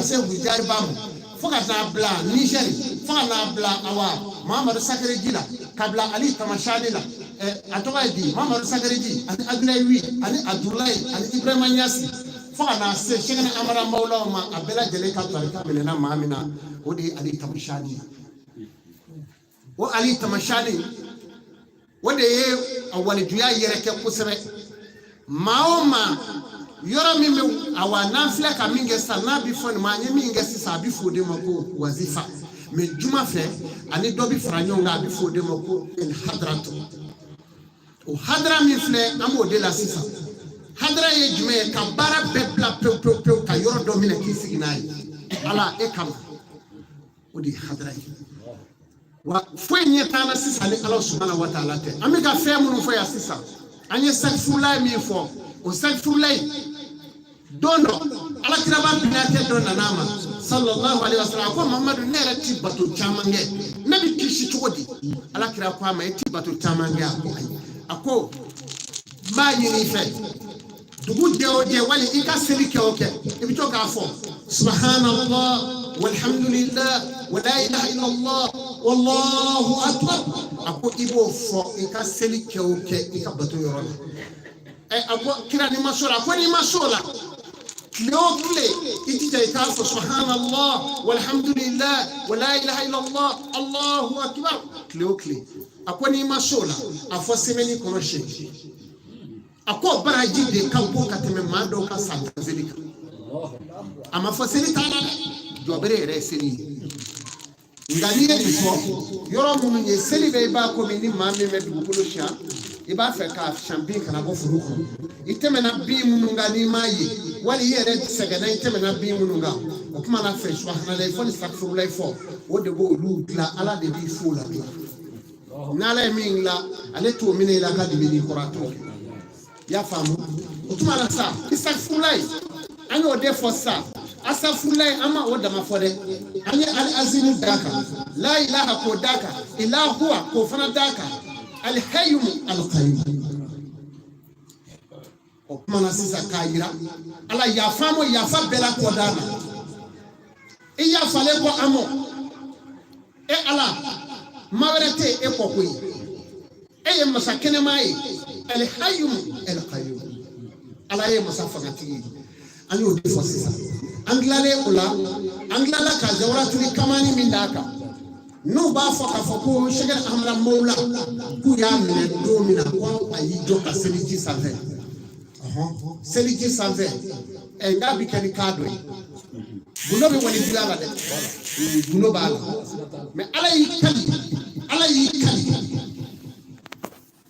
se hujari bamu foka na bla Niger foka na bla awa Muhammad Sakariji la kabla Ali Tamashani la atoka di Muhammad Sakariji ani Abdullahi ani Abdullahi ani Ibrahima Nyasi foka na se shekana amara maula ma abela jele ka tarika melena maamina odi Ali Tamashani o Ali Tamashani wode ye awali duya yere ke kusere maoma yoro mimi awa nanfle ka minge sana bifo ni manye minge sisa bifo de mako wazifa me juma fe ani dobi franyo nga bifo de mako in hadratu o hadra mi fle amo de la sisa hadra ye jume ka bara bepla pe ka yoro domine kisi inai ala e kam o di hadra yi wa fwe nyetana sisa ni Allah subhanahu wa ta'ala te amika fe munu fo ya sisa anye sakfulay mi fo o sakfulay dono ala kiraba binate donna nama sallallahu alaihi wasallam ko Muhammadu nera tibatu chamange nabi kishi chogodi ala kira kwa ma tibatu chamange ako ba yini fe dugu de wali ika selike oke ibi to ka fo subhanallah walhamdulillah wala ilaha illa allah wallahu akbar ako ibo fo ika selike oke ika batu yorona ako kira ni masola ko ni masola كلوكلي إتجاه كافر سبحان الله والحمد لله ولا إله إلا الله الله أكبر كلوكلي أكوني ما شولا أفسمني كنوشي أكو براجي دي كابو كتم ما دوكا سانتزليك أما فسني تانا جوبري رسني ngaliye bifo yoro mu nye seli be ba ko mi ni mamme me du ko sha e ba fe ka champagne kana go furuko iteme na bi mu ngani mayi wali yere segana iteme na bi mu nga o kuma na fe subhanallah fo ni sakfurullah fo o de bo lu la ala de bi fo la ngala mi la ale to mi ne la ka de bi korato ya famu o kuma na sa sakfurullah ani o de fo sa asafulai ama oda mafode anye al azimu daka la ilaha ko daka ila huwa ko fana daka al hayyum al qayyum o mana sisa kayira ala ya famo ya fa bela ko dana e ya fale ko amo e ala mawerete e ko koyi e ye masakene mai al hayyum al qayyum ala ye masafagati ani o defo sisa anglale ula anglala ka jawratuli kamani mindaka no ba foka foko sheger amra moula ku ya me domina ko ayi joka seliji salve seliji salve e ngabi kani kadwe buno be woni diala de buno bala me ala yi kali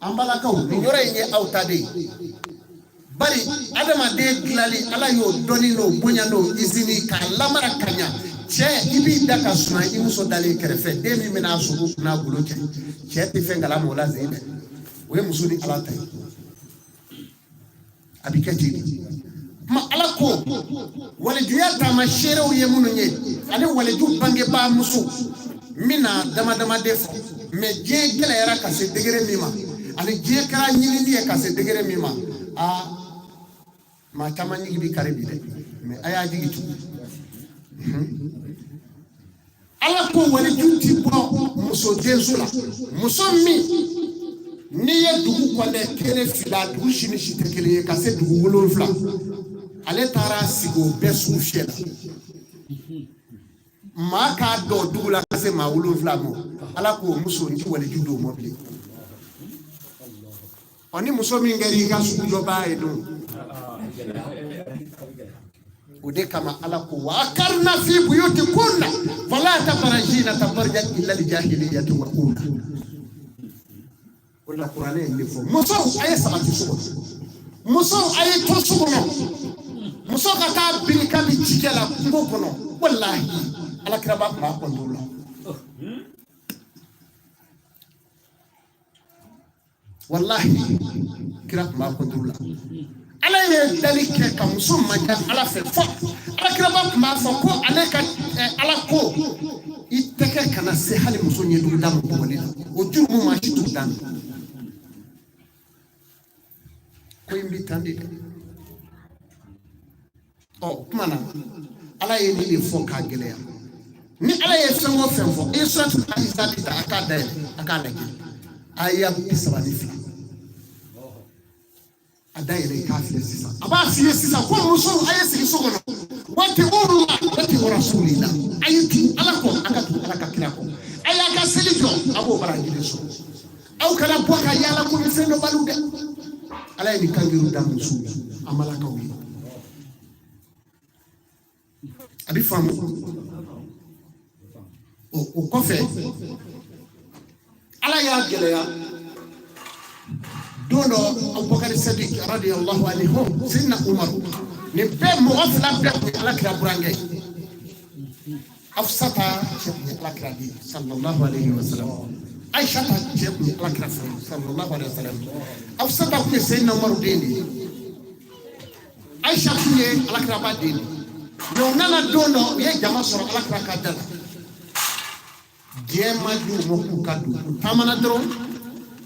ambala kaw ni yore nye autade bari adama de glali ala yo donino bunyano izini ka lamara kanya che ibi daka suna imuso dale kerefe de mi mena subu na buloke che ti fengala mola zebe we musuni ala tay abikati ma ala ko wala juya ta ma shere o yemunu nye ale wala ju bange ba musu mina dama defo me je gele era ka se degere mima ale je kara nyini ndiye ka se degere mima a ma tamani bi karibi de mais aya digi tu ala ko wala junti bo muso dezula muso mi ni ye dugu ko le kere fila dugu shini shite kele ka se dugu wolonfla ale tara sigo besu fiela ma ka do dugu la ka se ma wolonfla mo ala ko muso ndi wala judo mo bli oni muso mi ngari ka su do ba edo ودي كما ألاكو وأكرنا في بيوتكن فلا تبرجين تبرجا إلا الجاهلية والأولى ولا القرآن اللي فوق مصو أي سبعة سبعة مصو أي تسبعة مصو كتاب بنكاب تجلا مبكنا والله على كرباء ما قندولا والله كرباء ما قندولا ala ye dali ke ka muso manja ala fe fo ala kiraba ma fo ko ale ka ala ko iteke kana se hali muso nyedu dam ko wali o jurumu ma shitu dan ko imbi tandi de o kumana ala ye ni de fɔ k'a gɛlɛya ni ala ye fɛn o fɛn fɔ e sɔrɔ tun b'a isa ta a k'a dayɛlɛ a k'a lajɛ a y'a 32 a dayɛlɛ k'a filɛ sisan a b'a f'i ye sisan ko musow a ye sigi so kɔnɔ waati olu la waati rasuli la a ye tu ala kɔ a ka tu ala ka kira kɔ a y'a ka seli jɔ a b'o baraji de sɔrɔ aw kana bɔ ka yaala ko ni fɛn dɔ balo dɛ ala ye nin kangeru da musow la a malakaw ye a bɛ faamu o kɔfɛ ala y'a gɛlɛya don dɔ Abubakar Sadiq radiyallahu anhu Sidna Umar ni bɛɛ mɔgɔ fila bɛɛ tun ye ala kira burankɛ Afsata cɛ tun ye ala kira di sallallahu alayhi wa sallam Aisha ta cɛ tun ye ala kira fɛ sallallahu alayhi wa sallam Afsata tun ye Sidna Umar den de ye Aisha tun ye ala kira ba den de mais u nana don dɔ u ye jama sɔrɔ ala kira ka da la diɲɛ ma di u ma k'u ka don u taamana dɔrɔn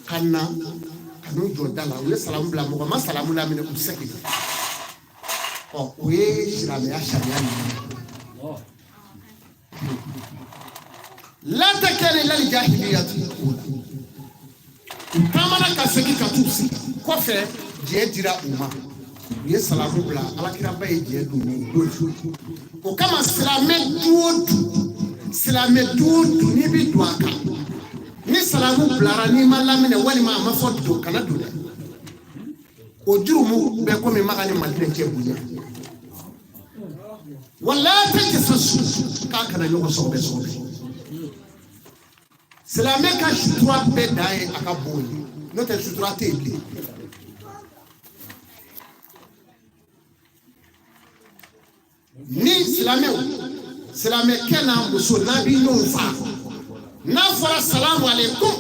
ka na ka n'u jɔ da la u ye salamu bila mɔgɔ ma salamu laminɛ u segin o ye silamɛya sariya ninnu la takɛli lali jahiliyati u taamana ka segin ka t'u sigi kɔfɛ diɲɛ dira u ma u ye salamu bila alakiraba ye diɲɛ don o kama silamɛ du o du n'i bi don a kan ni salamu bilara n'i ma laminɛ walima a ma fɔ don kana don dɛ o jurumu bɛɛ komi maga ni maliden cɛ bonya wala tɛ jasasusu k'a kana ɲɔgɔn sɔgɔbɛ silamɛ ka sutura bɛɛ dan ye a ka bon ye n'o tɛ sutura tɛ yen bilen ni silamɛkɛ n'a muso n'a bɛ ɲɔgɔn faa n'a fɔra salamu alaikum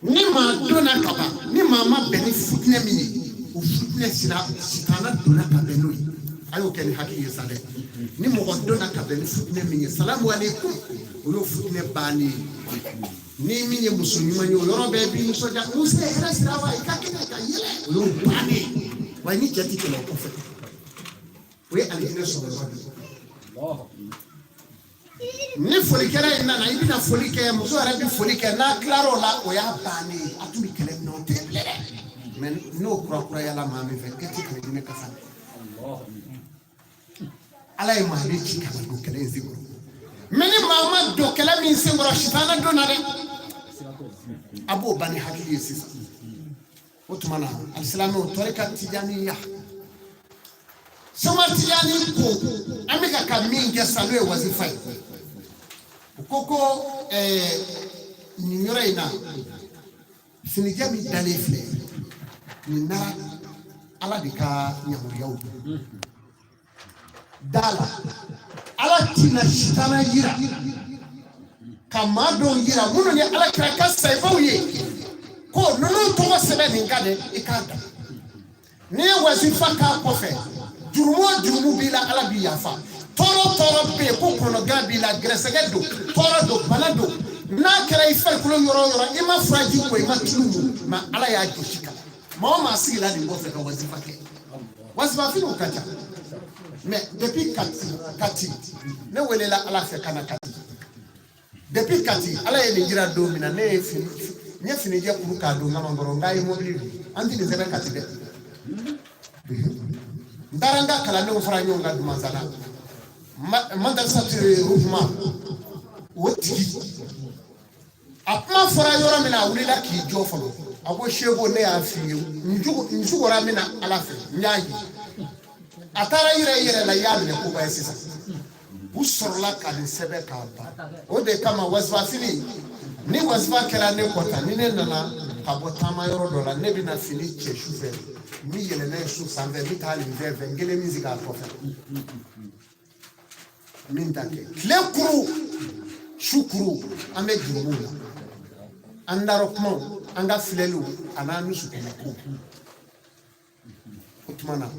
ni maa donna ka ban ni maa ma bɛn ni fitinɛ min ye o fitinɛ sitana donna ka bɛn n'o ye a y'o kɛ ni hakili ye sa dɛ ni mɔgɔ donna ka bɛn ni fitinɛ min ye salamu alaikum o y'o fitinɛ bannen ye ni min ye muso ɲuman ye o yɔrɔ bɛɛ b'i nisɔndiya muso ye hɛrɛ sira wa i ka kɛnɛ ka yɛlɛ o y'o bannen ye wa ni cɛ ti kɛlɛ o kɔfɛ o ye alijinɛ sɔrɔ yɔrɔ de ni folikɛla in nana i bɛna foli kɛ muso yɛrɛ bɛ foli kɛ n'a tilar'o la o y'a bannen ye a tun bɛ kɛlɛ minɛ o tɛ bilen dɛ mais n'o kurakurayala maa min fɛ e tɛ kɛlɛ ɲinɛ kasa ala ye maa de ci ka na don kɛlɛ in sen kɔrɔ mais ni maa ma don kɛlɛ min sen kɔrɔ sitana donna dɛ a b'o ban ni hakili ye sisan o tuma na alisilamɛw tɔrika tijaniya Soma Tijani ko an bɛ ka min kɛ sa n'o ye wazifa ye u ko nin yɔrɔ in na finijɛ min dalen filɛ nin nara ala de ka yamaruyaw don da la ala tina sitana yira ka maa dɔw yira minnu ni ala kira ka sayifaw ye ko ninnu tɔgɔ sɛbɛn nin ka dɛ i k'a da n'i ye wazifa k'a kɔfɛ jurumu b'i la ala b'i yafa tɔɔrɔ bɛ yen ko kɔnɔgan b'i la gɛrɛsɛgɛ don tɔɔrɔ don bana don n'a kɛra i farikolo yɔrɔ o yɔrɔ i ma furaji ko i ma tulu mun mais ala y'a gosi ka maa o maa sigila nin kɔfɛ ka wazifa kɛ wazifa finiw ka ca mais depuis kati ne welela ala fɛ ka na kati depuis kati ala ye nin jira don min na ne ye finijɛ kuru k'a don ŋama kɔrɔ n k'a ye mobili an tɛ nin sɛbɛn kati dɛ n taara n ka kalandenw fara ɲɔgɔn kan Dumansana madrasatul Ruhma o tigi a kuma fɔra yɔrɔ min na a wulila k'i jɔ fɔlɔ a ko seko ne y'a f'i ye n jugora min na ala fɛ n y'a ye a taara yɛrɛ la i y'a minɛ ko ba ye sisan u sɔrɔla ka nin sɛbɛn k'a ban o de kama wazifa fini ni wazifa kɛra ne kɔta ni ne nana ka bɔ taama yɔrɔ dɔ la ne bɛna fini cɛ su fɛ mi yɛlɛnna ye su sanfɛ mi taa nin fɛn fɛn n kelen min sigi a kɔfɛ min ta kɛ tile kuru su kuru an bɛ jurumu la an darɔ kumaw an ka filɛliw a n'an nusukɛnɛ ko o tuma na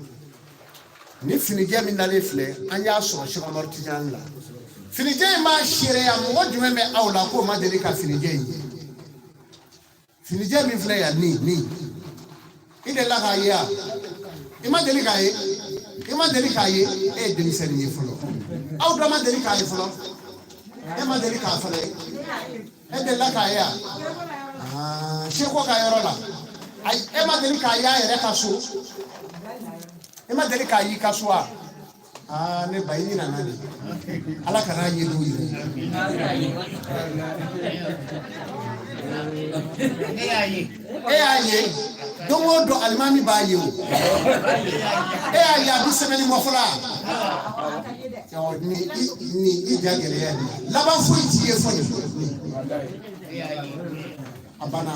ni finijɛ min nalen filɛ an y'a sɔrɔ Cheikh Umaru Tijani la finijɛ in b'a seereya mɔgɔ jumɛn bɛ aw la k'o ma deli ka finijɛ in ye finijɛ min filɛ yan nin i delila k'a ye wa i ma deli k'a ye ima deli k'a ye e ye denmisɛnnin ye fɔlɔ aw dɔ ma deli k'a ye fɔlɔ e ma deli k'a fana ye e delila k'a ye wa seko ka yɔrɔ la ayi e ma deli k'a ye a yɛrɛ ka so e ma deli k'a y'i ka so wa ne ba i ni nana de ala kana ye n'o yɛrɛ e y'a ye don o don alimami b'a ye o e y'a ye a bɛ sɛbɛnni mɔ fɔlɔ ni i ja gɛlɛya de laban foyi t'i ye fɔ a banna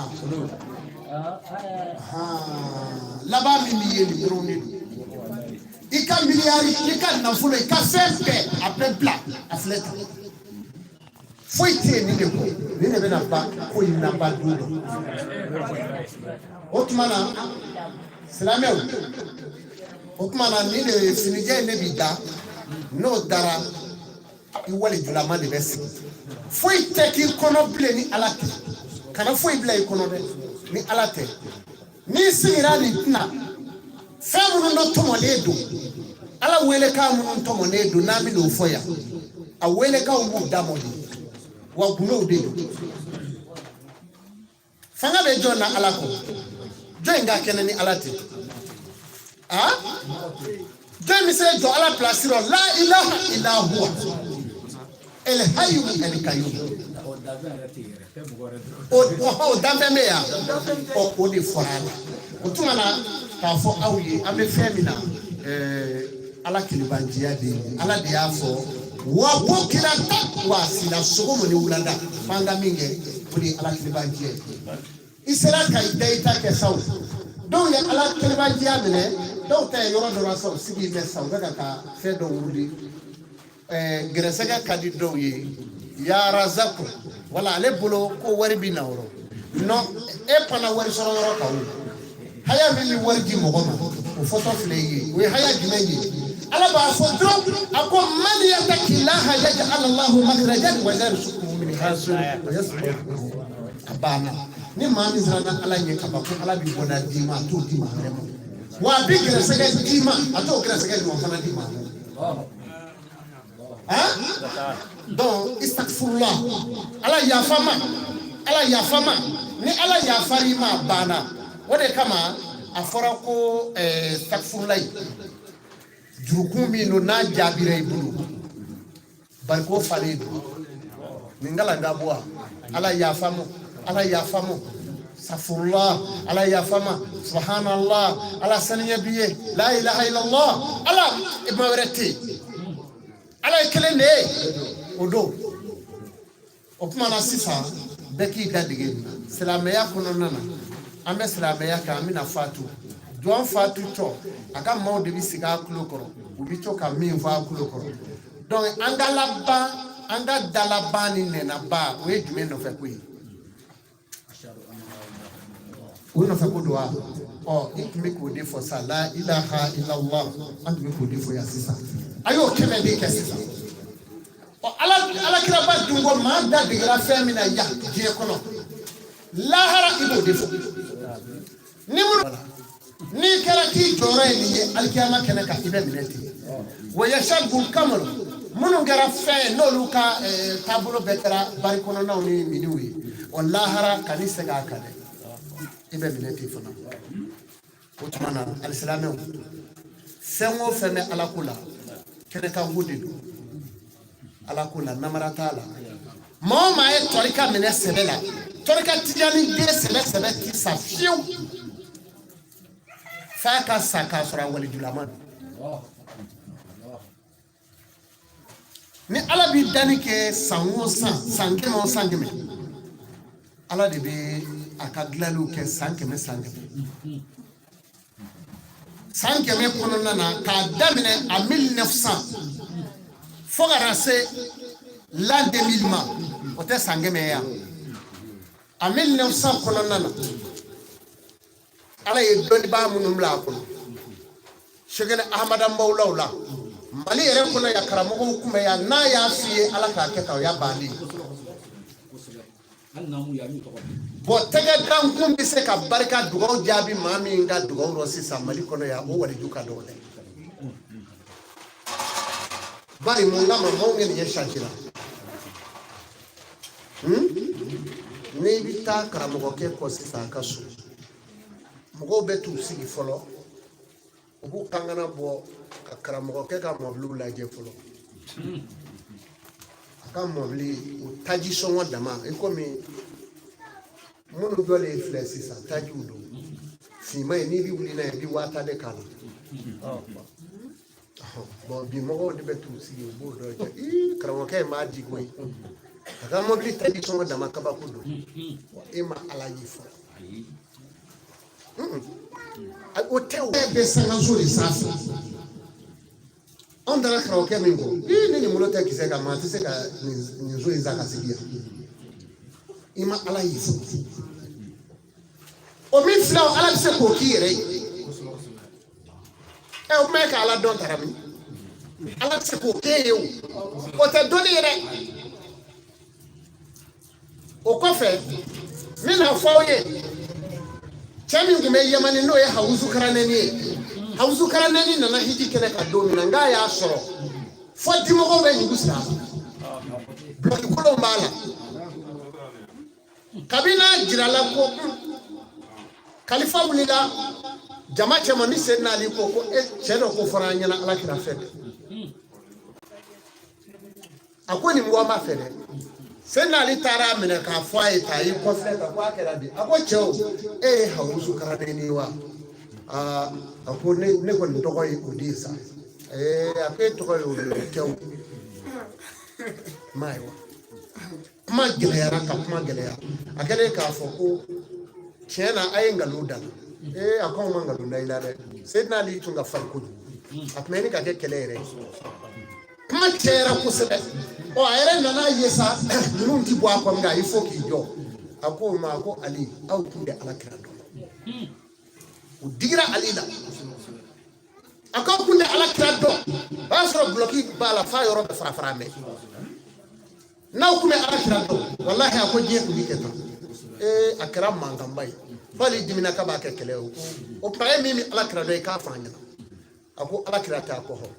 laban min b'i ye nin dɔrɔn de don i ka miliyari i ka nafolo i ka fɛn bɛɛ a bɛɛ bila a filɛ tan foyi tɛ yen nin de kɔ nin de bɛna ban ko in na ban don dɔ o tuma na silamɛw o tuma na nin de finijɛ in de b'i da n'o dara i walijulama de bɛ sigi foyi tɛ k'i kɔnɔ bilen ni ala tɛ kana foyi bila i kɔnɔ dɛ ni ala tɛ n'i sigira nin tɛna fɛn minnu dɔ tɔmɔlen don ala welekan minnu tɔmɔlen don n'an bɛ n'o fɔ yan a welekanw b'u damɔ de wa gundow de don fanga bɛ jɔn na ala kɔ jɔn in ka kɛnɛ ni ala tɛ jɔn bɛ se jɔ ala pilasi rɔ la ilaha illa huwa el hayyu el qayyum o danfɛn bɛ yan o de fɔra a la o tuma na k'a fɔ aw ye an bɛ fɛn min na ala kelebanjiya de ye ala de y'a fɔ wa ko kira ta wa sina sɔgɔma ni wulada f'an ka min kɛ o de ye ala kelebanjiya ye i sera ka i da i ta kɛ saw dɔw ye ala kelebanjiya minɛ dɔw ta ye yɔrɔ dɔ la saw sigi mɛ saw bɛ ka taa fɛn dɔw wuli gɛrɛsɛgɛ ka di dɔw ye yaarazaku wala ale bolo ko wari bɛ na yɔrɔ non e pana wari sɔrɔ yɔrɔ kan o haya min bɛ wari di mɔgɔ ma o fɔtɔ filɛ i ye o ye haya jumɛn ye ala b'a fɔ dɔrɔn a ko man yattaqillaha yaj'al Allahu makhrajan wa yarzuqhu min haythu la yahtasib a banna ni maa min siranna ala ɲɛ kaba ko ala bɛ bɔda d'i ma a t'o di maa wɛrɛ ma wa a bɛ gɛrɛsɛgɛ d'i ma a t'o gɛrɛsɛgɛ di ma fana di maa wɛrɛ donc istaghfirullah ala yafa ma ni ala yafari ma a banna o de kama a fɔra ko istaghfirullah jurukun min don n'a jaabira i bolo bari ko falen don nin kala da bɔ ala yafa ma safurullah ala yafa ma subhanallah ala saniya bi ye la ilaha illallah ala ma wɛrɛ tɛ yen ala ye kelen de ye o don o kuma na sisan bɛɛ k'i da dege nin na silamɛya kɔnɔna na an bɛ silamɛya kan an bɛna fatu jɔn fatu tɔ a ka maaw de bɛ sigi a tulo kɔrɔ u bɛ to ka min fɔ a tulo kɔrɔ donc an ka laban an ka dalaban ni nɛnaba o ye jumɛn nɔfɛ ko ye o nɔfɛ ko don wa i tun bɛ k'o de fɔ sa la ilaha illallah an tun bɛ k'o de fɔ yan sisan a y'o kɛmɛ de kɛ sisan ala kiraba dun ko maa da degera fɛn min na yan diɲɛ kɔnɔ lahara i b'o de fɔ ni minnu n'i kɛra k'i jɔyɔrɔ ye nin ye alikiyama kɛnɛ kan i bɛ minɛ ten wa yashadul kamalu minnu kɛra fɛn ye n'olu ka taabolo bɛɛ kɛra bari kɔnɔnaw ni miniw ye wa lahara kan'i segin a kan dɛ i bɛ minɛ ten fana o tuma na alisilamɛw fɛn o fɛn bɛ ala ko la kɛnɛkanko de don ala ko la namara t'a la maa o maa ye tɔrika minɛ sɛbɛ la tɔrika tijani den sɛbɛ ti sa fiyewu f'a ka sa k'a sɔrɔ a walijulama don ni ala b'i danni kɛ san o san kɛmɛ o san kɛmɛ ala de bɛ a ka dilanliw kɛ san kɛmɛ san kɛmɛ kɔnɔna na k'a daminɛ a 1900 fo ka na se l'an 2000 ma o tɛ san kɛmɛ ye yan a 1900 kɔnɔna na ala ye dɔnnibaa minnu bila a kɔnɔ Sheikh Ahmadu Mawlaw la Mali yɛrɛ kɔnɔ ya karamɔgɔw kun bɛ yan n'a y'a f'i ye ala k'a kɛ tan o y'a bannen bon tɛgɛ dankun bɛ se ka barika dugawu jaabi maa min ka dugawu rɔ sisan Mali kɔnɔ yan o waliju ka dɔgɔ dɛ bari munga ma honge ni yeshakira ne bita karamogo ke ko sisa kaso mogo betu sigi folo ubu kangana bo karamogo ke ka moblu la je folo aka mobli o taji songo dama e ko mi munu dole fle sisa taji udo si mai ni bi wuli na bi wata de kala bon bi mogo de betu sigi ubu do je karamogo ke ma di goy aka mobli taji songo dama kaba kudo e ma ala yifo o teu be sanga zuri sasa on dara karaoke mingo ni mulote kiseka mati seka ni zuri zaka sigia ima ala yifo o mi flaw ala se ko kire o meka ala don tarami ala se ko keyo o te doni re o kofe mi na fawye chami ngume yamani no ya hauzu karaneni nana hiji kene ka domina nga ya soro fodi mo ko be ngusta bloki ko mbala kabina jirala ko khalifa mulila jama chama ni senna ali ko chedo ko faranya na ala kira fede akoni mwamba fede senna ali tara mena ka fwa ita yi ko fle ka kwa kera bi ako cheo hauzu karaneni wa ako ne ko ndoko yi udisa ape toko yi cheo maiwa kuma gelera ka kuma gelera akele ka fo ko chena ayenga luda akon manga lunda ilare senna ali tunga farko apmeni ka ke kelere kuma chera kusebe o ayere nana yesa nunu ti bo akom ga ifo ki jo ako ma ko ali au kunde ala kirado o digira ali da ako kunde ala kirado basro bloki bala fa yoro be fara me naw kume ala kirado wallahi ako je ku diketa akram mangambay fali dimina ka ba ke kele o pare mimi ala kirado e ka fanya ako ala kirata ko ho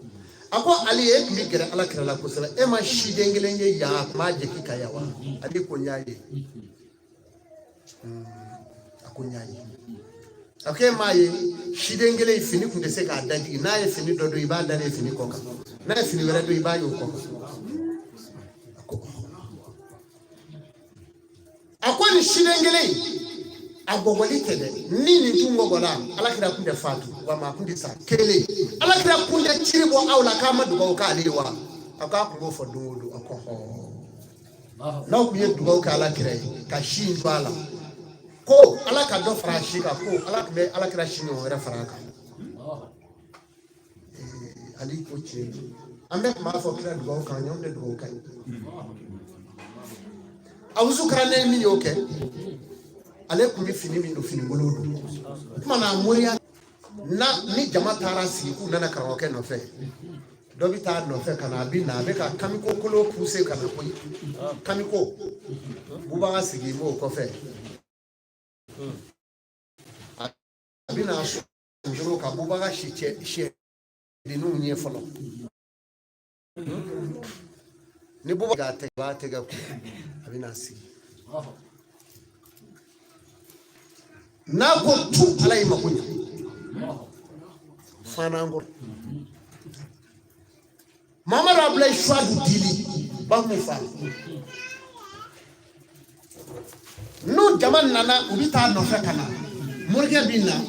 ako ali e mi gere ala kira la ko sala e ma shidengelenge ya ma je kika yawa ali ko nyaaye ako nyaaye okay maye shidengele fini kunde se ka daji na ye fini dodo ibada le fini koka na ye fini wera do ibayo koka ako ni shidengele agogoli tede nini tungo gola ala kira kunde fatu wa ma kunde sa kele ala kira kunde chiribo awla kama dugo ka aliwa aka kungo fo dungudu ako ho na ku ye dugo ka ala kira ka shin bala ko ala ka do fara shi ka ko ala kira shin o re fara ka ali ko che ambe ma fo kira dugo ka nyom de dugo ka awuzu karane mi yoke ale kumi fini mi no fini bolodo mana moria na ni jama tara si ku nana karaoke no fe do bi ta no fe kana bi na be ka kamiko kolo puse kana ko kamiko buba sigi mo ko fe abi na so njoro ka buba ga shi de no nye folo ni buba ga te ga ku abi na sigi na ko tu alay makunya fanangor mama rabla shwadu dili ba mu fa no jaman nana ubita no fekana murge binna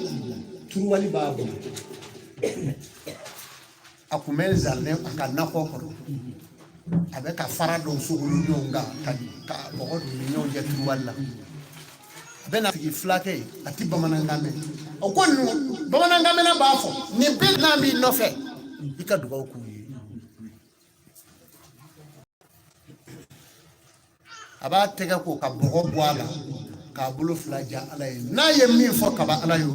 turwali babu akumelza ne akana kokoro avec a farado sugulu nyonga ka bogo nyonga turwala bena fi flake ati bamanangame o konu bamanangame na bafo ni be na mi no fe ika duba ku aba tega ko ka bogo bwala ka bulu flaja ala na ye mi fo ka ba ala yo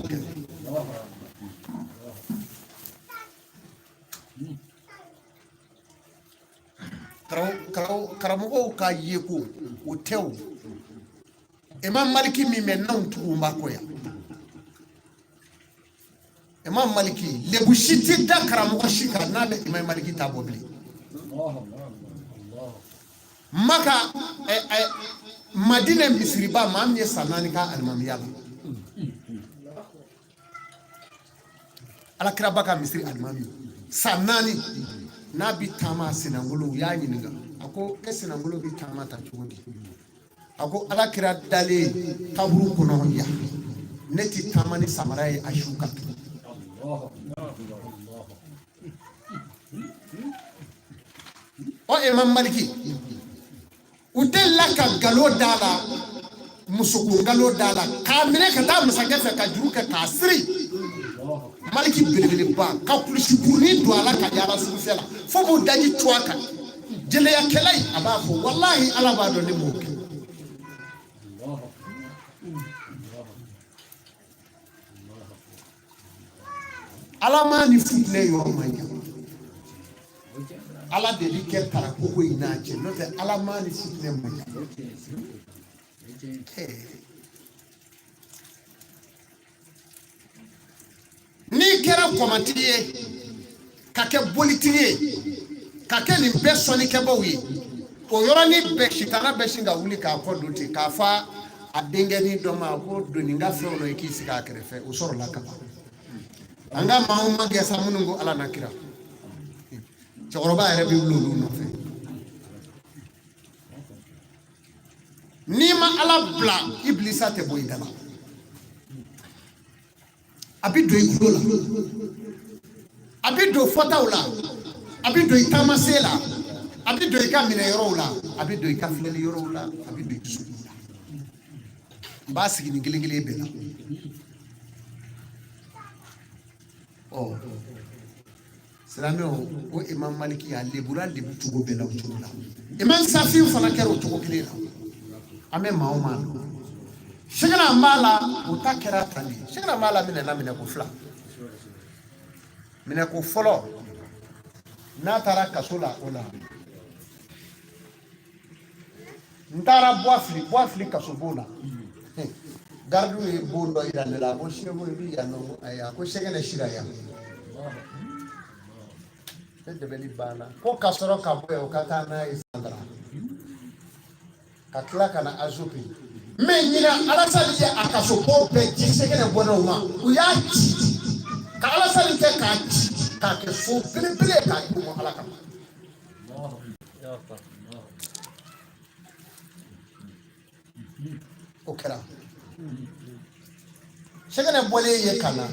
karamogo ka yeko o tew Imam Maliki mi maintenant tout makoya Imam Maliki le bushiti da karamogo shika na be Imam Maliki tabobli maka madina misriba ma am ye sanani ka almamiya ala kira baka misri almami sanani na bi tama sinangolo ya nyininga ako ke sinangolo bi tama ta chodi ako ala kira dale kaburu kono ya neti tama ni samarai ashuka o imam maliki udella ka galo dala musuku galo dala ka mine ka ta musake fe ka juru ka kasri maliki belebele ba ka kulisi burni do ala ka yara sufela fo bo daji tuaka jele ya kelai abafo wallahi ala ba do ne mo ala ma ni futne yo manya ala de di ke para ko ko ina che no te ala ma ni futne manya ni kera komatiye ka ke bolitiye ka ke ni besoni ke bawi o yoro ni be shitana be shinga wuli ka ko duti ka fa adengeni do ma ko do ni nga fe no ikisi ka krefe o soro la ka anga mauma gesa munungo ala nakira choroba ere bi lulu no fe nima ala bla iblisa te boydala abido ikulola abido fotawla abido itamasela abido ikamine yorola abido ikaflele yorola abido isukula basi ngilingile bela oh salame o imam maliki ya lebura de tugo bela utula imam safi fana kero tugo kilena ame maoma shigana mala utakera tani shigana mala mine na mine ko fla mine ko folo na tara kasula ola ndara boafli kasobona gardu e bondo iranela ko shego bi ya no aya ko shegene shiraya de beli bana ko kasoro kabwe o katana isandra katla kana azupi menyina alasali je akasopo pe shegene bono ma uyachi ka alasali ke ka ke fu pile ka mo alaka okera shegene bole ye kana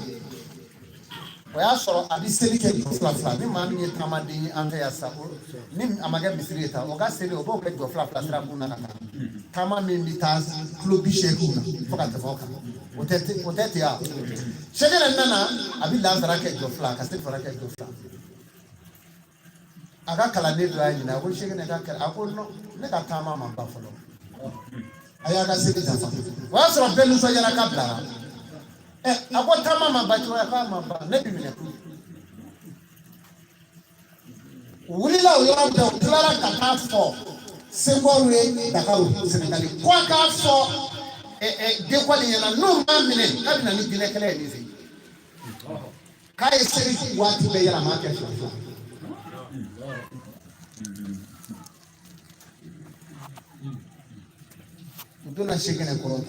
oya soro abiseli ke fla ni ma mi tamade anga ya sa ni amaga misiri ta oga seli obo ke fla tra kuna kata tama mi mitas club sheku na foka te foka otete ya shegene nana abi lanzara ke fla ka seli fora ke fla aga kala ne do ayi na ko shegene ka ako no ne ka tama ma ba folo aya ga seli ta fa wa soro belu so yara ka bla abota mama batu ya kama ba ne bi mine wulila o yoro de klara kata fo sengorwe dakaru senegali kwa ka fo de kwa ni na no ma mine ka bi na ni bile kele ni se ka e seri wati be yara ma ke fo dona shekene ko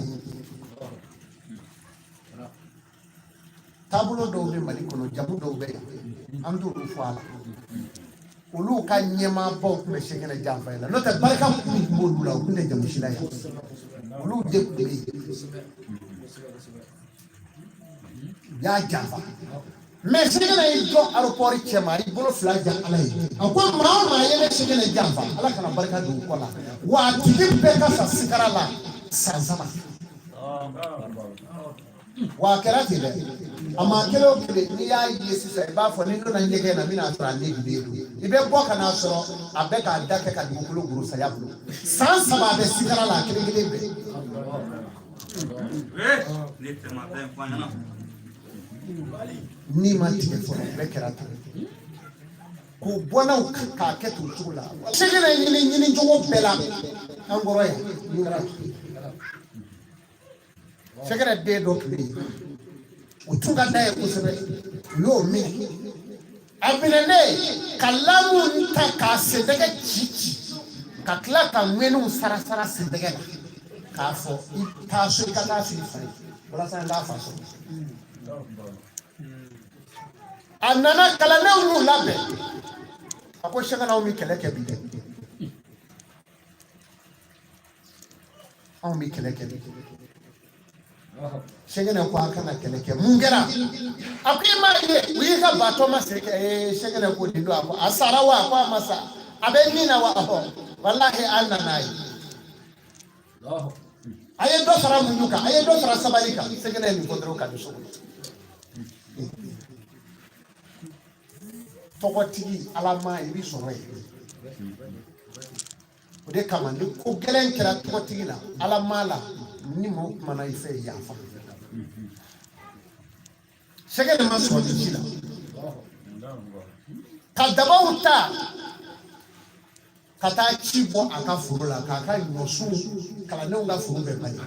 tabulo do be mali kono jabu do be amdu do fala ulu ka nyema bo be shekene jamfa la no te barka ko bo la ko ne jamu shila ya ulu de be ya jamfa mais shekene do aeroport chema ri bolo flaja alay akwa ma yele shekene jamfa ala kana barka do ko la wa tibe ka sa sikara la sanzama wa kerati de ama kelo kele ni ya yesu sai ba fo ni no na nyege na mi na tra ni bi ibe boka na soro abeka adake ka dukulu guru sa ya bulu sansa ba be sikara la kele kele be ni te ma ben kwa na ni ma ti fo be kerata ko bona ka ke tu chula shegele ni jogo bela angoro ya ni ra shegele de do kle utunga naye kusebe yo mi abinene kalamu ta ka sedege chichi ka kla ka ngwenu sara sedege la ka fo ta so ka ta fi fa wala sa nda fa so anana kala ne wu labe ako shaka na mi keleke bi on mi keleke shege na kwa kana keleke mungera akima ye wi ka bato maseke shege na ko dindo ako asara wa kwa masa abenina wa ho wallahi annanai aye do fara munyuka aye do fara sabalika shege na ni kodro ka do so tɔgɔtigi alama i bi sɔrɔ yen o de kama ni ko gɛlɛn kɛra tɔgɔtigi la alama la ni maaw kumana i fɛ yafa sɛgɛ de ma sɔrɔ ni ci la ka dabaw ta ka taa ci bɔ a ka foro la k'a ka ɲɔsu kalandenw ka foro bɛɛ bali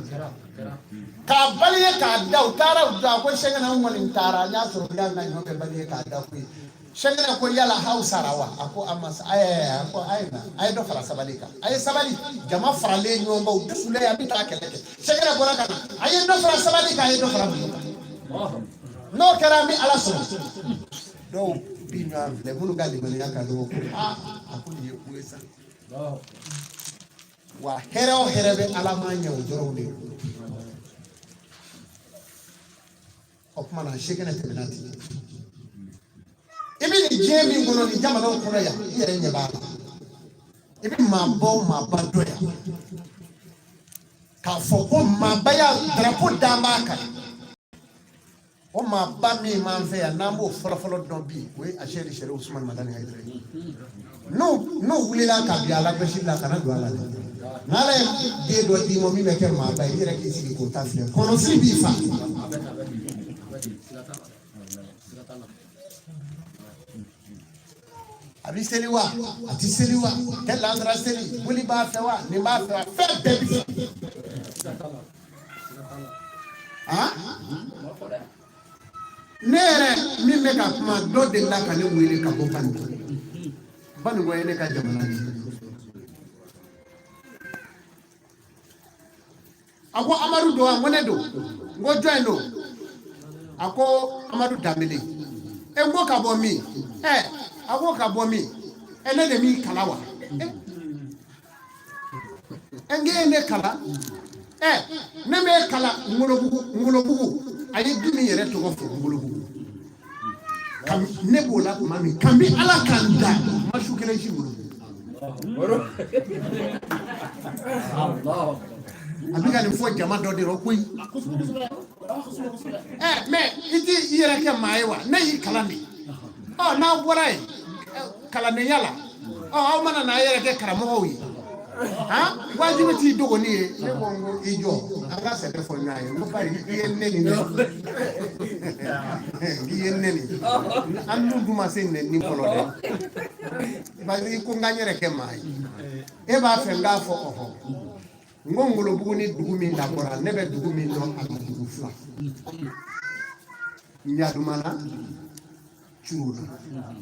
k'a bali ye k'a da u taara u da ko sɛgɛ na n kɔni taara n y'a sɔrɔ n y'a ka ɲɔ kɛ bali ye k'a da ko ye sɛgɛnɛ ko yala haw sara wa a ko amasa a ko aye dɔ fara sabali kan a ye sabali jama faralen ɲɔgɔn kan u dusulen a bɛ taa kɛlɛ kɛ sɛgɛnɛ bɔra ka na a ye dɔ fara sabali kan a ye dɔ fara mun kan n'o kɛra an bɛ ala sɔrɔ dɔw bi ɲɔgɔn filɛ minnu ka limaniya ka dɔgɔ ko a ko nin ye ko ye sa wa hɛrɛ o hɛrɛ bɛ ala ma ɲɛ o dɔrɔn de o tuma na sɛgɛnɛ tɛmɛna ten i bɛ nin diɲɛ min kɔnɔ nin jamanaw kɔnɔ yan i yɛrɛ ɲɛ b'a la i bɛ maaba o maaba dɔ yan k'a fɔ ko maaba ya darapo d'an b'a kan o maaba min b'an fɛ yan n'an b'o fɔlɔfɔlɔ dɔn bi o ye Asɛri Sɛrifu Usumani Madani Hayidara ye n'o wulila ka bin a la gosi la kana don a la dɛ n'ala ye den dɔ d'i ma min bɛ kɛ maaba ye i yɛrɛ k'i sigi k'o ta filɛ kɔnɔfili b'i fa. A bɛ seli wa a tɛ seli wa kɛ lansara seli wuli b'a fɛ wa nin b'a fɛ wa fɛn bɛɛ bi fɛ ne yɛrɛ min bɛ ka kuma dɔ delila ka ne wele ka bɔ Banikɔ ye ne ka jamana ye a ko Amadu don a ko ne don n ko jɔn don a ko Amadu Danbele n ko ka bɔ min a ko ka bɔ min ne de m'i kala wa n k'e ne kala ne m'e kala Ngolobugu a ye du min yɛrɛ tɔgɔ fɔ Ngolobugu ne b'o la tuma min kabi ala kan da ma su kelen si Ngolobugu a bɛ ka nin fɔ jama dɔ de rɔ koyi mais i t'i yɛrɛ kɛ maa ye wa ne y'i kalan de n'a bɔra yen kalandenya la aw mana n'a yɛrɛ kɛ karamɔgɔw ye wajibi t'i dogoni ye ne ko n ko i jɔ an ka sɛbɛn fɔ ɲɔgɔn ye n ko bari i ye ne nin i ye ne nin an dun ma se nin fɔlɔ dɛ bari i ko n ka n yɛrɛ kɛ maa ye e b'a fɛ n k'a fɔ n ko Ngolobugu ni dugu min labɔra ne bɛ dugu min dɔn a ma dugu fila Ɲadumana Curuna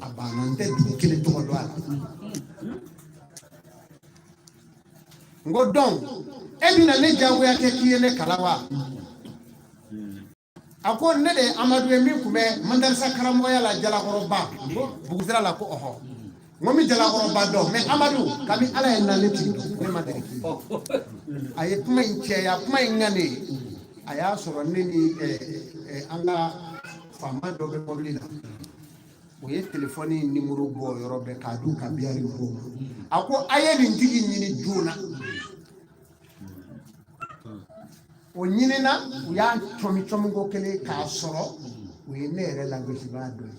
a banna n tɛ dugu kelen tɔgɔ dɔn a la n ko donc e bɛna ne diyagoya kɛ k'i ye ne kala wa a ko ne de ye Amadu ye min tun bɛ madarasa karamɔgɔya la Jalakɔrɔba Bugusira la ko n ko min Jalakɔrɔba dɔn mais Amadu kabi ala ye na ne tigi dɔn ne ma deli k'i a ye kuma in cɛya kuma in ŋa ne ye a y'a sɔrɔ ne ni an ka faama dɔ bɛ mobili la o ye telefɔni nimero bɔ yɔrɔ bɛɛ k'a dun ka biyari mɔgɔw ma a ko a ye nin tigi ɲini joona o ɲinina u y'a cɔmi ko kelen k'a sɔrɔ o ye ne yɛrɛ lagosibaa dɔ ye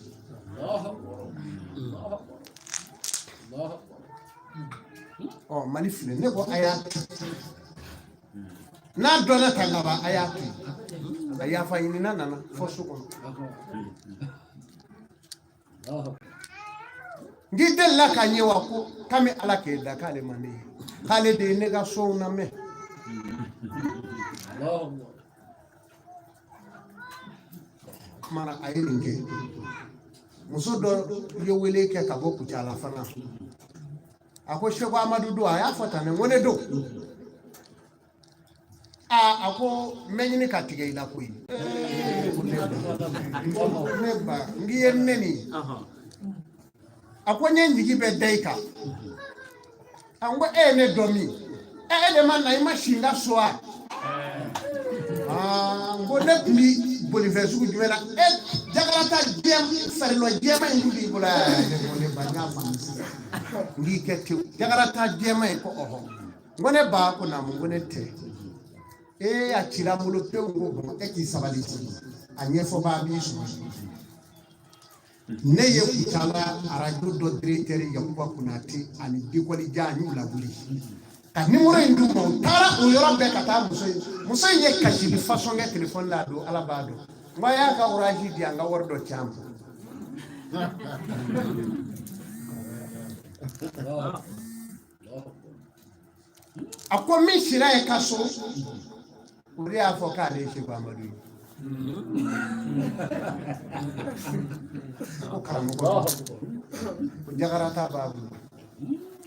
Mali filɛ ne ko a y'a kɛ n'a dɔnna ka laban a y'a kɛ a yafa ɲinina nana fɔ so kɔnɔ n k'i delila k'a ɲɛ wa ko k'an bɛ ala k'e da k'ale man ne ye k'ale de ye ne ka sow lamɛn kumana a ye nin kɛ muso dɔ ye wele kɛ ka bɔ Kucala fana a ko Seku Amadu don a y'a fɔ tan ne ko ne don a ko n bɛ ɲini ka tigɛ i la koyi ne ba n k'i ye ne nin a ko n ye n jigi bɛ da i kan a ko e ye ne dɔn min e de ma na i ma si n ka so a n ko ne tun bɛ bolifɛn sugu jumɛn na Jakarta farilɔ jɛma in tun b'i bolo ne ko ne ba n y'a faamu sisan n k'i kɛ tewu Jakarta jɛma in ko ɔhɔ n ko ne ba ko naamu n ko ne tɛ a cira n bolo pewu ko bon e k'i sabali a ɲɛfɔba b'i sɔrɔ ne ye Kucala arajo dɔ directeur Yakuba Konate ani Bikɔli Ja n y'u lawuli ka numéro in d'u ma u taara o yɔrɔ bɛɛ ka taa muso in ye kasili façon kɛ téléphone la a don Ala b'a dɔn n y'a ka orange di an ka wari dɔ caman a ko min sira ye ka so o de y'a fɔ k'ale ye Seku Amadu ye ko karamɔgɔ ko Jakarta b'a bolo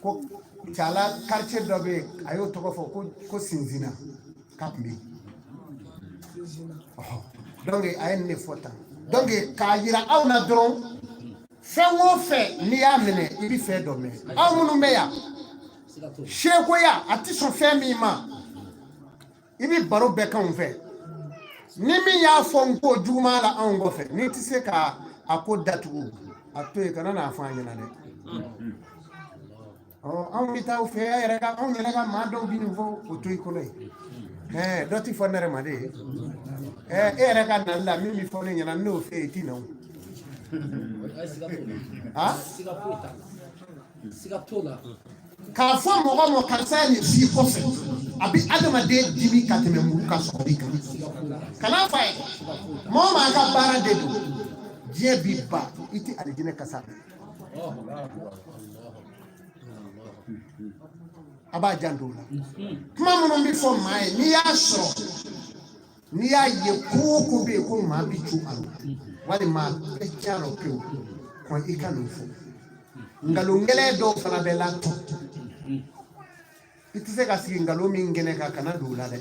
ko Kucala quartier dɔ bɛ yen a y'o tɔgɔ fɔ ko Sinzina k'a tun bɛ yen donc a ye ne fɔ tan donc k'a yira aw na dɔrɔn fɛn o fɛn n'i y'a minɛ i bɛ fɛn dɔ mɛn aw minnu bɛ yan Sekoya a tɛ sɔn fɛn min ma i bɛ baro bɛɛ k'anw fɛ ni min y'a fɔ n ko juguman la anw kɔfɛ n'i tɛ se ka a ko datugu a to yen kana n'a fɔ an ɲɛna dɛ anw bɛ taa fɛ anw yɛrɛ ka maa dɔw bɛ nin fɔ o to i kɔnɔ yen dɔ tɛ fɔ ne yɛrɛ ma de e yɛrɛ ka nali la min bɛ fɔ ne ɲɛna n'o fɛ yen i tɛ na o k'a fɔ mɔgɔ ma karisa ye nin f'i kɔfɛ a bɛ adamaden dimi ka tɛmɛ muru ka sɔrɔ i kan kana fɔ a ye mɔgɔ maa ka baara de don diɲɛ b'i ba i tɛ alijinɛ kasa a b'a janto o la kuma minnu bɛ fɔ maa ye n'i y'a sɔrɔ n'i y'a ye ko o ko bɛ yen ko maa bɛ cu a la walima e tiɲɛ dɔ pewu kɔn i ka n'o fɔ nkalon gɛlɛn dɔw fana bɛ la tɔ i tɛ se ka sigi nkalon min kɛnɛ kan kana don o la dɛ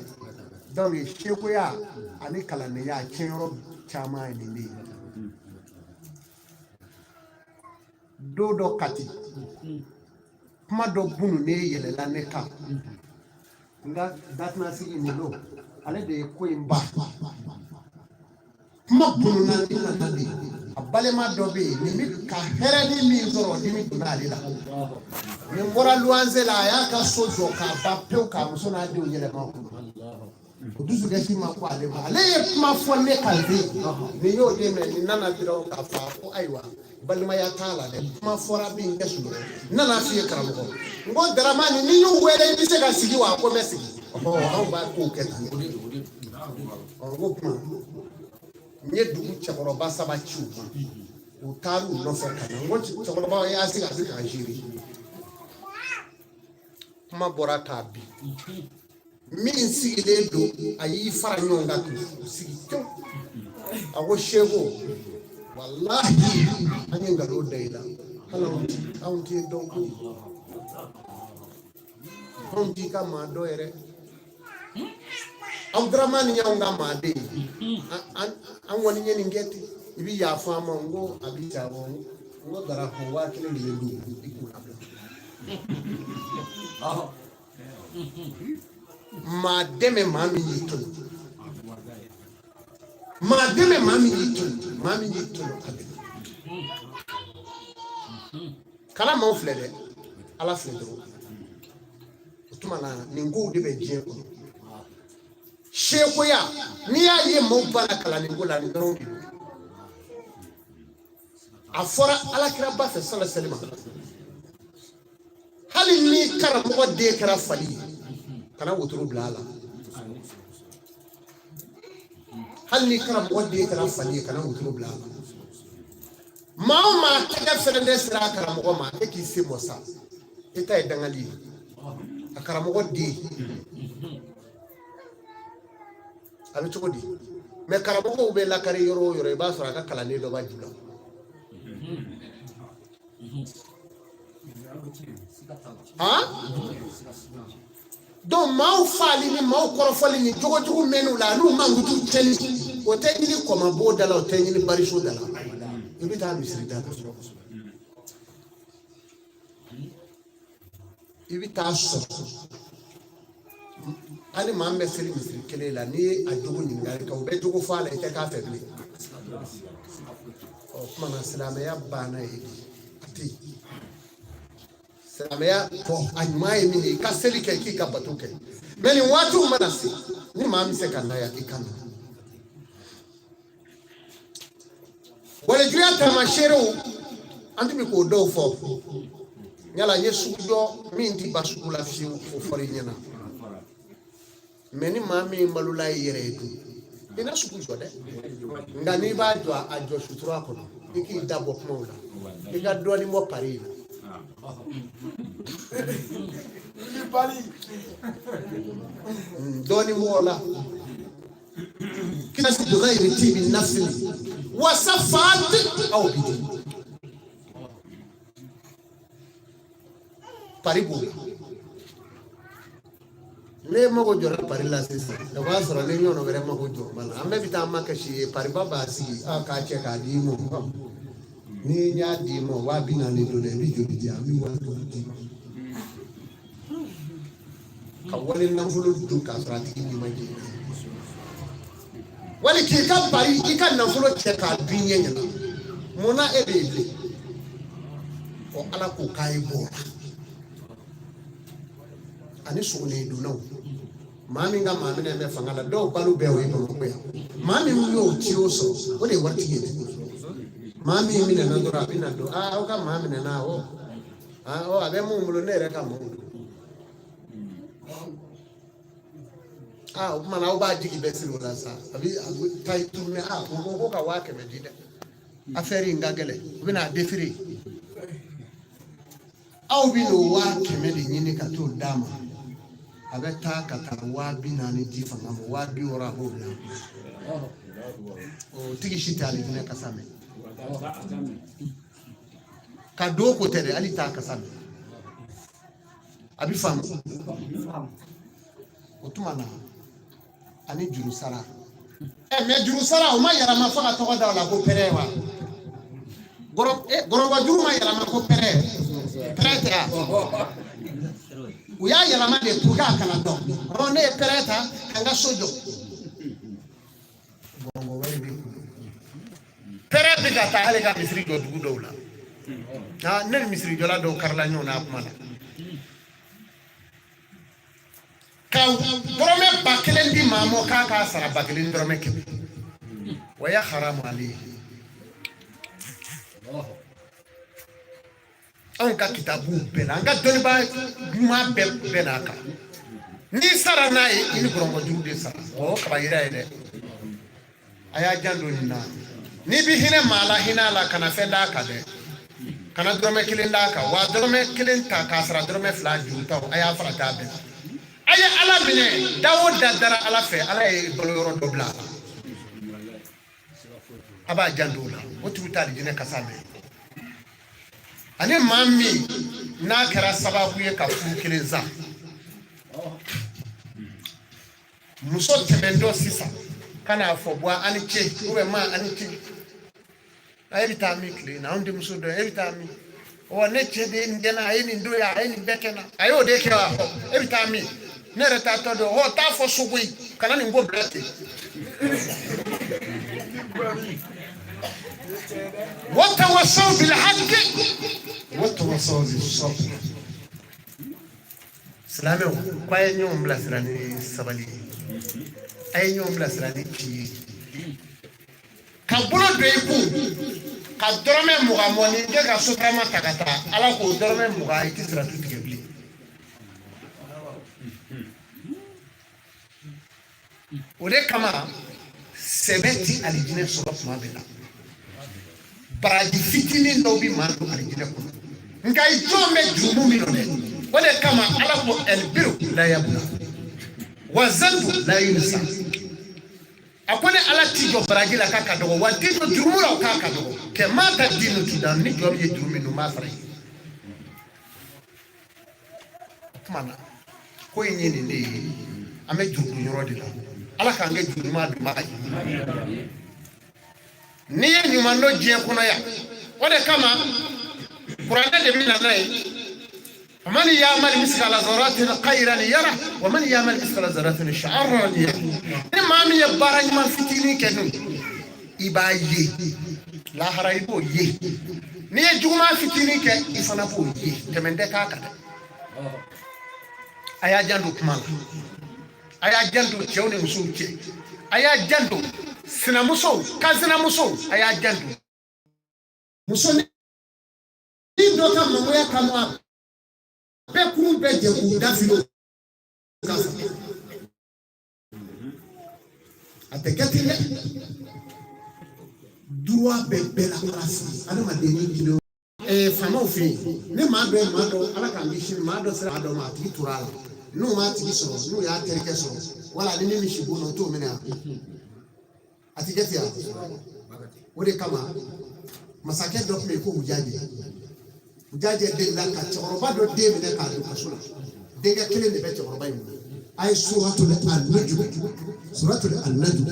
donc Sekoya ani kalandenya a tiɲɛyɔrɔ caman ye nin de ye don dɔ Kati kuma dɔ bunu ne yɛlɛla ne kan nka datinasigi nin don ale de ye ko in ba kuma bununa ne nana de a balima dɔ bɛ yen nin bɛ ka hɛrɛ ni min sɔrɔ dimi donna ale la nin bɔra luwanze la a y'a ka so jɔ k'a ban pewu k'a muso n'a denw yɛlɛma o kɔnɔ o dusukasi ma ko ale ma ale ye kuma fɔ ne kan de nin y'o den minɛ nin nana dɔrɔn k'a fɔ ko ayiwa balimaya t'a la dɛ kuma fɔra min kɛ sunɔgɔ n nana f'i ye karamɔgɔ n ko Daramani n'i y'u wele i bɛ se ka sigi wa ko n bɛ sigi anw b'a kow kɛ tan n ko kuma n ye dugu cɛkɔrɔba saba ci u ma u taara u nɔfɛ ka na n ko cɛkɔrɔba y'a sigi a bɛ k'an ziiri kuma bɔra k'a bin min sigilen don a y'i fara ɲɔgɔn kan k'u sigi tewu a ko Seku walahi an ye nkalon da i la hali anw tɛ dɔn ko anw t'i ka maa dɔ yɛrɛ aw Daramani y'anw ka maa den ye an kɔni ye nin kɛ ten i bɛ yafa an ma n ko a bɛ ja awɔ n ko darapɔ 1000 de bɛ don i kun labila maa dɛmɛ maa min y'i tɔɲɔ maa dɛmɛ maa min y'i tɔɲɔ maa min y'i tɔɲɔ a dɛmɛ kana maaw filɛ dɛ Ala filɛ dɔrɔn o tuma na nin kow de bɛ diɲɛ kɔnɔ Sekoya n'i y'a ye maaw b'a la kalanni ko la nin dɔrɔn de don a fɔra Alakira ba fɛ sallallahu alaihi wasallam hali ni karamɔgɔ den kɛra fali ye kana wotoro bila a la hali ni karamɔgɔ den kɛra fali ye kana wotoro bila a la maa o maa tɛgɛ fɛnɛ de sera a karamɔgɔ ma e k'i se bɔ sa e ta ye dangali ye a karamɔgɔ den a bɛ cogo di mais karamɔgɔw bɛ lakari yɔrɔ o yɔrɔ i b'a sɔrɔ a ka kalanden dɔ b'a ju la donc maaw faali ni maaw kɔrɔfɔli ni jogojugu mɛnu la n'u mankutu cɛli o tɛ ɲini kɔmabo da la o tɛ ɲini bariso da la i bɛ taa misiri da la i bɛ taa sɔrɔ hali maa min bɛ seli misiri kelen la n'i ye a jogo ɲininkali kɛ o bɛ jogo fɔ a la i tɛ k'a fɛ bilen o tuma na silamɛya banna yen a tɛ yen silamɛya fɔ a ɲuman ye min ye i ka seli kɛ k'i ka bato kɛ mais nin waatiw mana se ni maa min bɛ se ka na yan i ka na walejuya taamasiyɛnw an tun bɛ k'o dɔw fɔ yala n ye sugu dɔ min tɛ ba sugu la fiyewu o fɔra i ɲɛna mais ni maa min malola i yɛrɛ ye dun i na sugu jɔ dɛ nka n'i b'a jɔ a jɔ sutura kɔnɔ i k'i da bɔ kumaw la i ka dɔɔnin bɔ pari la dɔɔnin bɔ o la kasi bigayri tibi nafsi wa safat aw bidi pari b'o la ne mago jɔra pari la sisan o b'a sɔrɔ ne ɲɔgɔn wɛrɛ mago jɔ bala an bɛɛ bɛ taa makasi ye pariba b'a sigi k'a cɛ k'a di ma ni y'a di ma 40 don dɛ i bɛ joli di an bɛ 50 di ma ka wale nafolo dun k'a sɔrɔ a tigi ni ma jɛ wali k'i ka pari i ka nafolo cɛ k'a dun ɲɛ ɲɛna munna e bɛ yen bilen o ala ko k'a ye bɔ o la ani sogolon dunnaw maa min ka maa minɛ bɛ fanga la dɔw balo bɛɛ o ye bamakɔ yan maa min y'o ci o sɔrɔ o de ye waritigi ye maa min minɛna dɔrɔn a bɛ na don aw ka maa minɛna awɔ a bɛ mun bolo ne yɛrɛ ka maaw don o tuma na aw b'a jigi bɛɛ siri o la sa a bɛ ta i turu mɛ o ko ka 100 di dɛ affaire in ka gɛlɛn u bɛ n'a défilé aw bɛ n'o 100 de ɲini ka t'o d'a ma a bɛ taa ka taa 40 di fanga ma 60 a b'o bila o tigi si tɛ ale fana kasa mɛn ka do ko tɛ dɛ hali t'a kasa mɛn a bɛ faamu o tuma na ani juru sara mais juru sara o ma yɛlɛma fo ka tɔgɔ da o la ko pɛrɛ wa gɔrɔba juru ma yɛlɛma ko pɛrɛ tɛ ya u y'a yɛlɛma de pour que a kana dɔn ne ye pɛrɛ ta ka n ka so jɔ pɛrɛ bɛ ka taa hali ka misiri jɔ dugu dɔw la ne ni misiri jɔla dɔw karila ɲɔgɔn na a kuma na ka dɔrɔmɛ 1000 di maa ma k'a k'a sara 1000 dɔrɔmɛ 100 o ye haramu ale ye anw ka kitabu bɛɛ la an ka dɔnnibaa ɲuman bɛɛ n'a kan n'i sara n'a ye i ni gɔrɔngɔjuru de sara o kaba yira ye dɛ a y'a jan don nin na n'i bi hinɛ maa la hinɛ a la kana fɛn d'a kan dɛ kana dɔrɔmɛ 1 d'a kan wa dɔrɔmɛ 1 ta k'a sara dɔrɔmɛ 2 juru taw a y'a fara t'a bɛɛ la a ye ala minɛ da o da dara ala fɛ ala ye balo yɔrɔ dɔ bila a la a b'a jan don o la o tigi t'a di jinɛ kasa mɛn ani maa min n'a kɛra sababu ye ka furu 1 san muso tɛmɛntɔ sisan ka n'a fɔ bɔ ani ce ou bien maa ani ce a ye bɛ taa min tile na anw denmuso dɔ e bɛ taa min ne cɛ de ye nin kɛ n na a ye nin don yan a ye nin bɛɛ kɛ n na a y'o de kɛ wa e bɛ taa min ne yɛrɛ t'a tɔ dɔn t'a fɔ sogo ye kana nin ko bila ten watawasaw bil haqqi watawasaw bis sabr silamɛw ko a ye ɲɔgɔn bilasira ni sabali ye a ye ɲɔgɔn bilasira ni ci ye ka bolo don i kun ka dɔrɔmɛ 20 mɔni kɛ ka sotarama ta ka taa ala k'o dɔrɔmɛ 20 i tɛ sira tu tigɛ bilen o de kama sɛbɛ ti alijinɛ sɔrɔ tuma bɛɛ la baraji fitinin dɔw bɛ maa don alijinɛ kɔnɔ nka i jɔn bɛ jurumu min dɛ o de kama ala ko ɛlibiru la yabula wa zandu la yunisa akone ala tijo baragila kaka dogo wantito jurumura kaka dogo ke mata dinu tudan ni jom ye jurumi no mafre mana ko yini ni ame juru yorodi la ala ka nge juruma du mai ni ye nyuma no je kono ya ode kama qur'ana de mina nay ومن يعمل مثقال ذرة خيرا يره ومن يعمل مثقال ذرة شرا يره ما من يبارك ما فتيني كنو إبايي لا هرايبو يه نيه جوما فتيني ك إفنا بو يه كمن دكا كذا أيا جندو كمان أيا جندو تيوني مسوكي أيا جندو سنا مسو كازنا مسو أيا جندو مسو ني دوكا ممويا كموا Bekun beje ku dafilo kasa atekatile droit bebe la classe ana ma deni kilo fama ofi ne ma do ala kan bishin ma do sira do ma ti turala no ma ti so no ya terike so wala ni mi shibo no to mena atikati ya wode kama masake do me ko hujaje de la ka choroba do de me ka do kasula de ga kele ne be choroba yi ay suratul an-najm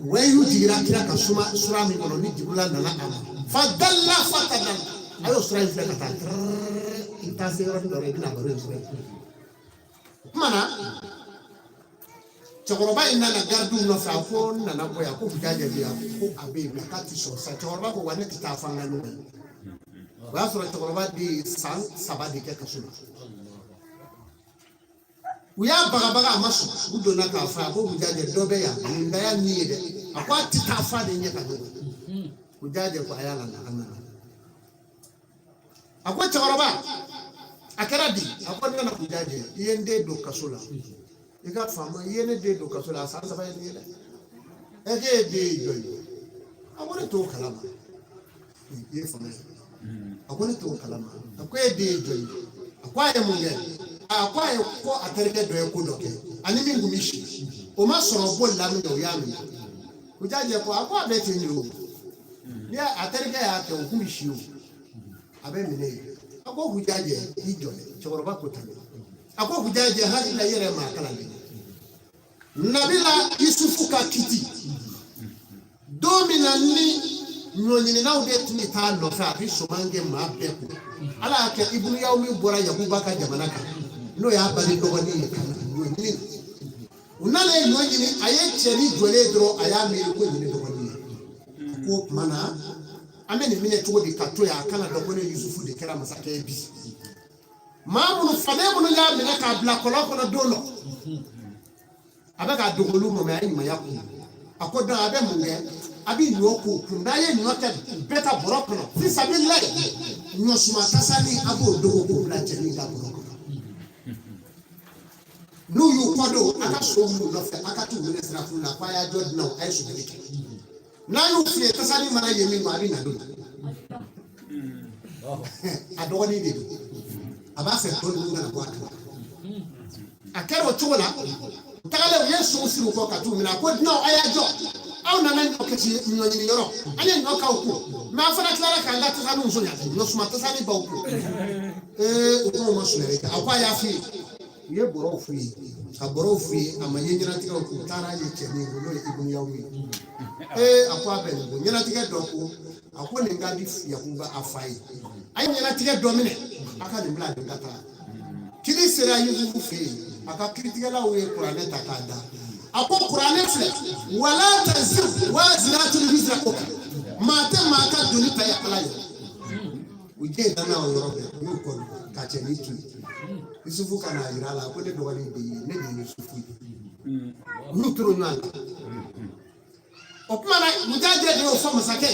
wayu jira kira ka sura mi kono ni jibula na ama fadalla fatadan ayo sura yi fle kata ita se ro do re na baro sura mana choroba ina na gardu no fa fo na na boya ko fujaje biya ko abe na kati so sa choroba ko wane kitafanga no wa sura choroba di san sabadi ke kasula uya baga maso udona ka fa ko hujaje dobe ya ndaya niide akwa titafa de nyeka do hujaje ko ayala na anana akwa choroba akaradi akwa na hujaje yende do kasula iga fama yene de do kasula sa sa ni le ege de joyo akwa to kalama ye fama akwa to kalama akwa de joyo akwa ye munge akwa ye ko atereke do ye ko doke ani mi ngumishi o ma soro bo la mi do ya mi ujaje ko akwa be tin yo ni atereke ya ke ngumishi o abe mi ne akwa ujaje ijole choroba ko tan akwa ujaje ha ila yere ma kala ni nabila yusufu ka kiti domina ni nyonyini na ode tuni ta lo fa bi so mange ma be ko ala ke ibnu yawmi bora yakuba ka jamana ka no ya bali dogo ni nyonyini unale nyonyini aye cheri jole dro aya mi ko ni dogo ni ko mana ameni mine to di kato ya kana dogo ni yusufu de kera masake bi mamu fade bunu ya mi na ka bla kolo kono dolo abaka dogolu mo me ayi ma yakku akoda abe munge abi nyoko kunda ye nyoka beta borokono fi sabillah nyosuma tasani abo dogo ko la cheni ga borokono no yu kodo aka so mu no fe aka tu minister fu na pa ya jod now ai so delike na yu fi tasani mara yemi mari na do adogo ni de aba se to ni na kwa akero chola tagale yesu siru ko katu mina ko no ayajo aw nana ni okati nyonyini yoro anya no ka uku ma fara klara ka ngata sanu nso nya no suma tasani ba uku uko mo sunere ka akwa ya fi ye boro fi ka boro fi amanye nyina tika uku tara ye cheni ngo no ibun yawmi akwa be ngo nyina tika do ko akwa ne ngadi fi yakuba afai ay nyina tika do mine aka ni bla de ngata kidi sera yuzu fi aka kritika la we Qur'an ta kada ako Qur'an fle wala tazir wazratun bizra ko mata maka duni ta ya kala uje dana o yorobe ni ko ka cheni tu yusufu kana irala ko de do wali de ne de yusufu ni turu nana okumana mujaje de o fo masake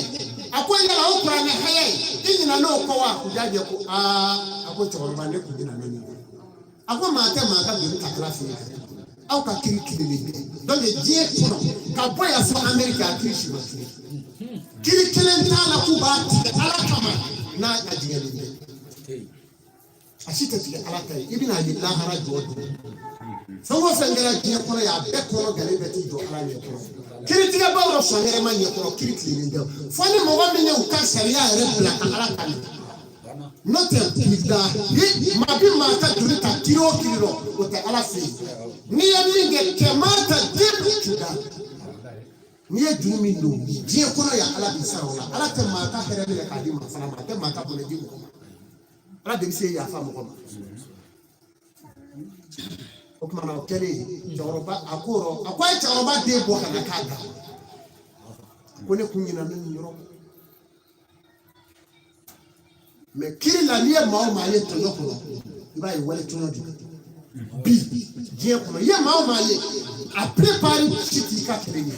ako yala o Qur'an haye inina no ko wa mujaje ko ako chorba ne ku dina nani ako mata maka duni ta kala fi au ka kiri le donc die kono ka boya fo America krishi ma kiri kelenta la kuba ala kama na ajiye le ashita ti ala kai ibina ni lahara jodo Fɛn o fɛn kɛra diɲɛ kɔnɔ yan a bɛɛ kɔnɔ gale bɛ t'i jɔ ala ɲɛ kɔrɔ kiritigɛbaw dɔ sɔn yɛrɛ ma ɲɛ kɔrɔ kiri tilennen tɛ fo ni mɔgɔ min ye u ka sariya yɛrɛ bila ka ala kanu n'o tɛ bilahi maa bi maa ka joli ta kiri o kiri rɔ o tɛ ala fɛ yen n'i ye min kɛ kɛmɛ ta den tuda n'i ye juru min don diɲɛ kɔnɔ yan ala b'i sara o la ala tɛ maa ka hɛrɛ minɛ k'a di maa fana ma a tɛ maa ka bonɲɛ di mɔgɔ ma ala de bɛ se yafa mɔgɔ ma o tuma na o kɛlen cɛkɔrɔba a ko a ye cɛkɔrɔba den bɔ ka na k'a da ko ne kun ɲinɛ ne nin yɔrɔ mais kiri la n'i ye maa o maa ye tɔɲɔ kɔnɔ i b'a ye wale tɔɲɔ de bi diɲɛ kɔnɔ i ye maa o maa ye a préparé si t'i ka kelen ye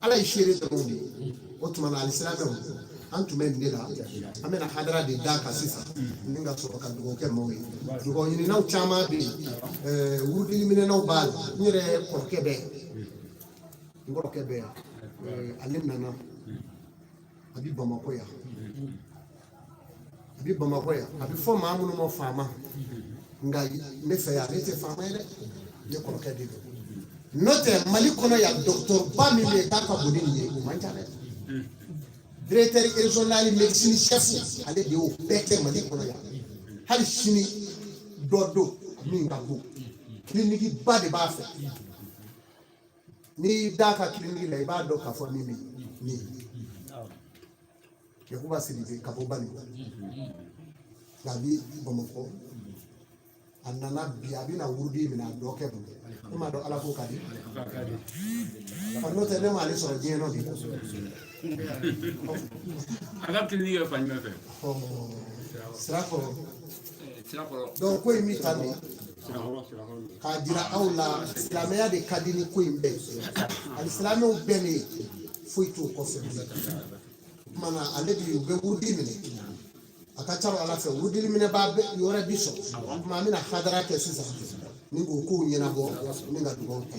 ala ye seere dɔrɔn de ye o tuma na alisilamɛw an tun bɛ nin de la an bɛna hadara de d'a kan sisan ni ka sɔrɔ ka dugawu kɛ maaw ye dugawu ɲininaw caman bɛ yen wurudili minɛnaw b'a la n yɛrɛ kɔrɔkɛ bɛ n kɔrɔkɛ bɛ yan ale nana a bɛ Bamakɔ yan a bɛ fɔ maa minnu ma faama nka ne fɛ yan ale tɛ faama ye dɛ ne kɔrɔkɛ de don n'o tɛ Mali kɔnɔ yan dɔgɔtɔrɔba min bɛ yen k'a ka bon ni nin ye o man ca dɛ directeur régional médecine chef ale de y'o bɛɛ kɛ Mali kɔnɔ yan hali sini dɔ don min ka bon clinique ba de b'a fɛ n'i da ka clinique la i b'a dɔn k'a fɔ min bɛ yen Yakuba Sidibe ka bɔ Bani nka a bɛ Bamakɔ a nana bi a bɛna wurudi minɛ a dɔ kɛ bolo e m'a dɔn ala ko ka di n'o tɛ ne m'ale sɔrɔ diɲɛ nɔ de a ka clinique yɛrɛ fan jumɛn fɛ Sirakɔrɔ donc ko in min ta nin k'a jira aw la silamɛya de ka di ni ko in bɛɛ ali silamɛw bɛɛ ne foyi t'o kɔfɛ o tuma na ale de u bɛ wurudi minɛ a ka ca ala fɛ wurudili minɛ b'a yɔrɔ bi sɔrɔ o tuma an bɛna hadara kɛ sisan ni k'o kow ɲɛnabɔ ni ka dugawu kɛ